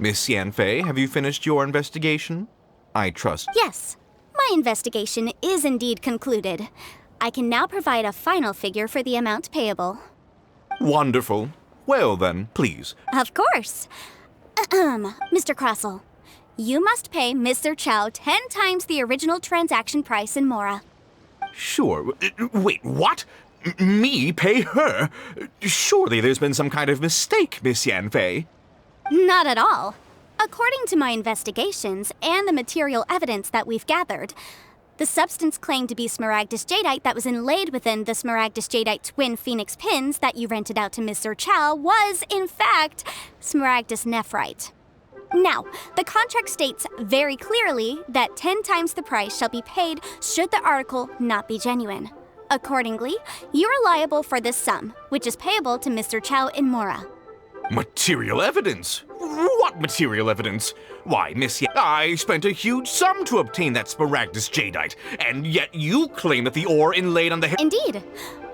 Miss Yanfei, have you finished your investigation? I trust. Yes, my investigation is indeed concluded. I can now provide a final figure for the amount payable. Wonderful. Well then, please. Of course. Mr. Crossell, you must pay Mr. Chow 10 times the original transaction price in Mora. Sure. Wait, what? Me pay her? Surely there's been some kind of mistake, Miss Yanfei. Not at all. According to my investigations and the material evidence that we've gathered, the substance claimed to be Smaragdus Jadeite that was inlaid within the Smaragdus Jadeite twin phoenix pins that you rented out to Mr. Chow was, in fact, Smaragdus Nephrite. Now, the contract states very clearly that 10 times the price shall be paid should the article not be genuine. Accordingly, you are liable for this sum, which is payable to Mr. Chow in Mora. Material evidence? What material evidence? Why, Miss I spent a huge sum to obtain that Smaragdus Jadeite, and yet you claim that the ore inlaid on the Indeed.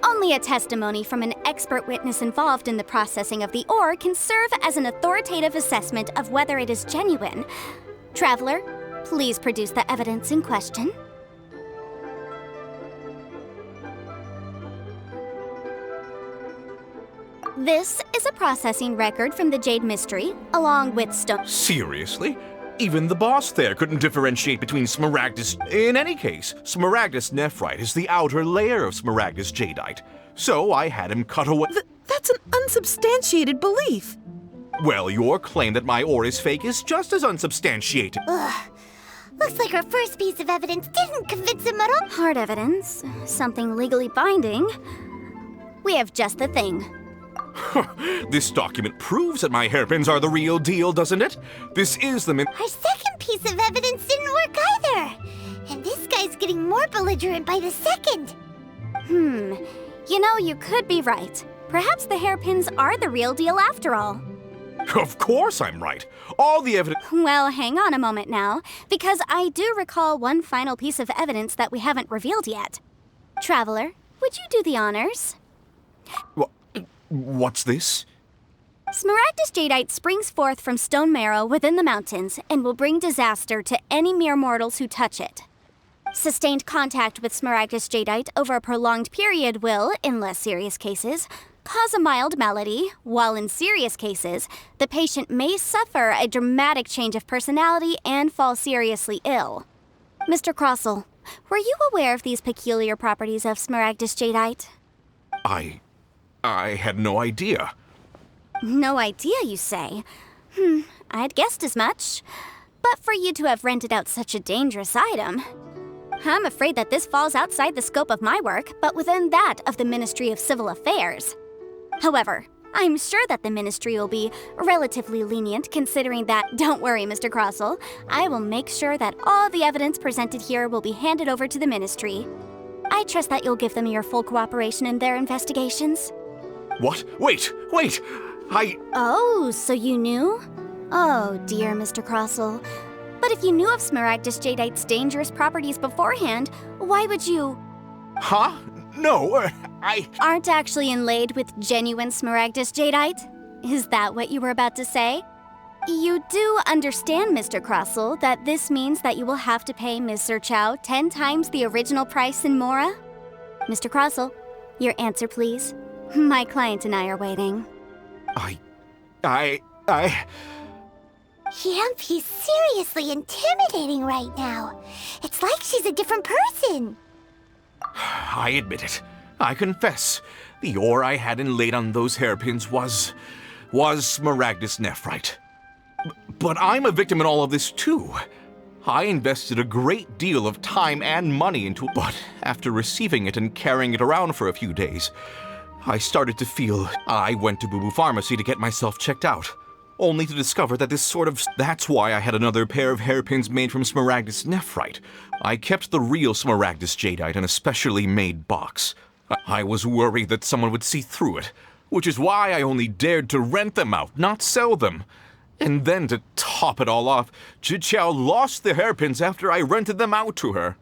Only a testimony from an expert witness involved in the processing of the ore can serve as an authoritative assessment of whether it is genuine. Traveler, please produce the evidence in question. This is a processing record from the Jade Mystery, along with stone. Seriously? Even the boss there couldn't differentiate between Smaragdus. In any case, Smaragdus Nephrite is the outer layer of Smaragdus Jadeite. So I had him cut away. That's an unsubstantiated belief. Well, your claim that my ore is fake is just as unsubstantiated. Ugh. Looks like our first piece of evidence didn't convince him at all. Hard evidence, something legally binding. We have just the thing. This document proves that my hairpins are the real deal, doesn't it? This is the Our second piece of evidence didn't work either. And this guy's getting more belligerent by the second. You know, you could be right. Perhaps the hairpins are the real deal after all. Of course I'm right. All the evidence... Well, hang on a moment now, because I do recall one final piece of evidence that we haven't revealed yet. Traveler, would you do the honors? What's this? Smaragdus Jadeite springs forth from stone marrow within the mountains and will bring disaster to any mere mortals who touch it. Sustained contact with Smaragdus Jadeite over a prolonged period will, in less serious cases, cause a mild malady, while in serious cases, the patient may suffer a dramatic change of personality and fall seriously ill. Mr. Crossell, were you aware of these peculiar properties of Smaragdus Jadeite? I had no idea. No idea, you say? I'd guessed as much. But for you to have rented out such a dangerous item, I'm afraid that this falls outside the scope of my work, but within that of the Ministry of Civil Affairs. However, I'm sure that the Ministry will be relatively lenient considering that, don't worry, Mr. Crossell, I will make sure that all the evidence presented here will be handed over to the Ministry. I trust that you'll give them your full cooperation in their investigations. What? Wait! Oh, so you knew? Oh, dear Mr. Crossell. But if you knew of Smaragdus Jadeite's dangerous properties beforehand, why would you... Huh? No, Aren't actually inlaid with genuine Smaragdus Jadeite? Is that what you were about to say? You do understand, Mr. Crossell, that this means that you will have to pay Mr. Chow 10 times the original price in Mora? Mr. Crossell, your answer, please. My client and I are waiting. He's seriously intimidating right now. It's like she's a different person. I admit it. I confess. The ore I had inlaid on those hairpins was Smaragdus Nephrite. But I'm a victim in all of this too. I invested a great deal of time and money into it, but after receiving it and carrying it around for a few days, I started to feel. I went to Boo Boo Pharmacy to get myself checked out, only to discover that that's why I had another pair of hairpins made from Smaragdus Nephrite. I kept the real Smaragdus Jadeite in a specially made box. I was worried that someone would see through it, which is why I only dared to rent them out, not sell them. And then to top it all off, Jiqiao lost the hairpins after I rented them out to her.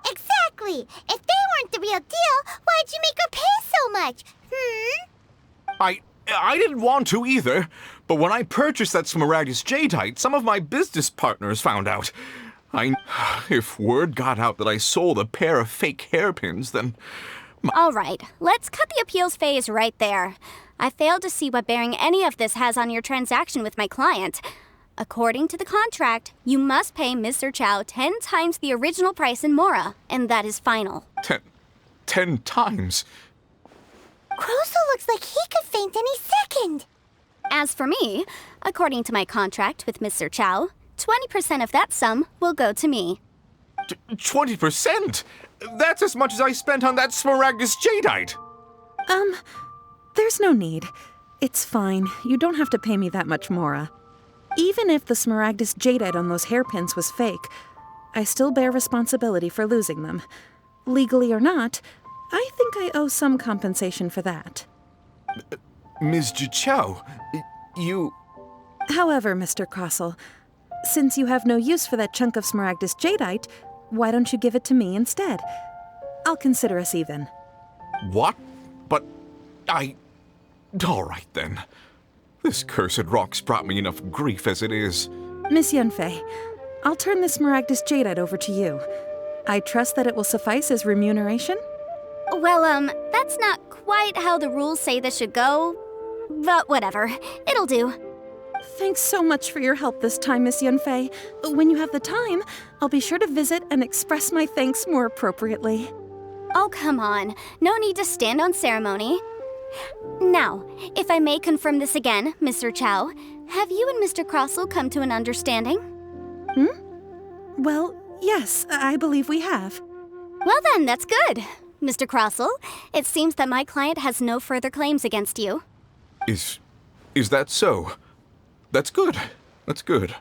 Exactly. If they weren't the real deal, why'd you make her pay so much? I didn't want to either, but when I purchased that Smaragdus jadeite, some of my business partners found out. If word got out that I sold a pair of fake hairpins, then... All right, let's cut the appeals phase right there. I failed to see what bearing any of this has on your transaction with my client. According to the contract, you must pay Mr. Chow 10 times the original price in Mora, and that is final. 10 times? Crosel looks like he could faint any second. As for me, according to my contract with Mr. Chow, 20% of that sum will go to me. 20%? That's as much as I spent on that Smaragdus jadeite. There's no need. It's fine. You don't have to pay me that much, Mora. Even if the Smaragdus jadeite on those hairpins was fake, I still bear responsibility for losing them. Legally or not, I think I owe some compensation for that. Ms. Jichao, you... However, Mr. Crosel, since you have no use for that chunk of Smaragdus jadeite, why don't you give it to me instead? I'll consider us even. What? But all right then. This cursed rock's brought me enough grief as it is. Miss Yunfei, I'll turn the Smaragdus jadeite over to you. I trust that it will suffice as remuneration? Well, that's not quite how the rules say this should go, but whatever. It'll do. Thanks so much for your help this time, Miss Yunfei. When you have the time, I'll be sure to visit and express my thanks more appropriately. Oh, come on. No need to stand on ceremony. Now, if I may confirm this again, Mr. Chow, have you and Mr. Crosel come to an understanding? Well, yes, I believe we have. Well then, that's good. Mr. Crosel, it seems that my client has no further claims against you. Is that so? That's good. That's good.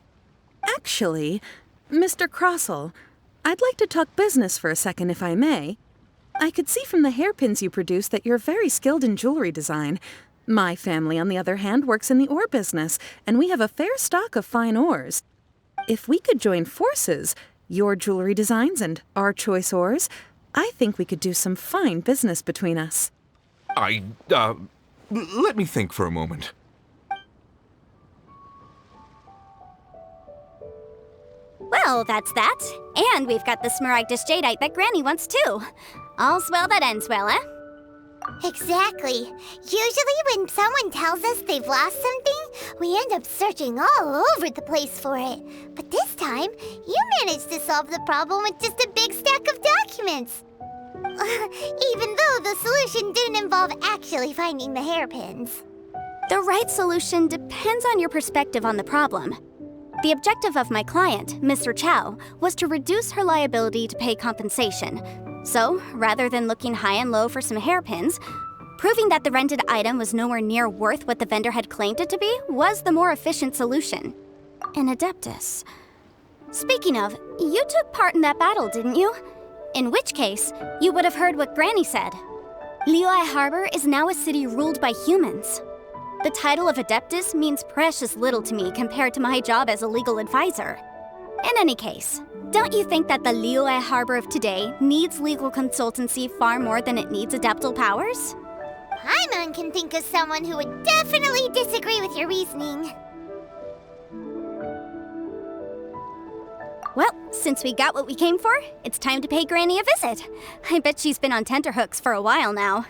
Actually, Mr. Crosel, I'd like to talk business for a second, if I may. I could see from the hairpins you produce that you're very skilled in jewelry design. My family, on the other hand, works in the ore business, and we have a fair stock of fine ores. If we could join forces, your jewelry designs and our choice ores, I think we could do some fine business between us. Let me think for a moment. Well, that's that. And we've got the Smaragdus jadeite that Granny wants too. All's well that ends well, eh? Exactly. Usually when someone tells us they've lost something, we end up searching all over the place for it. But this time, you managed to solve the problem with just a big stack of documents. Even though the solution didn't involve actually finding the hairpins. The right solution depends on your perspective on the problem. The objective of my client, Mr. Chow, was to reduce her liability to pay compensation. So, rather than looking high and low for some hairpins, proving that the rented item was nowhere near worth what the vendor had claimed it to be was the more efficient solution. An Adeptus. Speaking of, you took part in that battle, didn't you? In which case, you would have heard what Granny said. Liyue Harbor is now a city ruled by humans. The title of Adeptus means precious little to me compared to my job as a legal advisor. In any case, don't you think that the Liyue Harbor of today needs legal consultancy far more than it needs adeptal powers? Paimon can think of someone who would definitely disagree with your reasoning. Well, since we got what we came for, it's time to pay Granny a visit. I bet she's been on tenterhooks for a while now.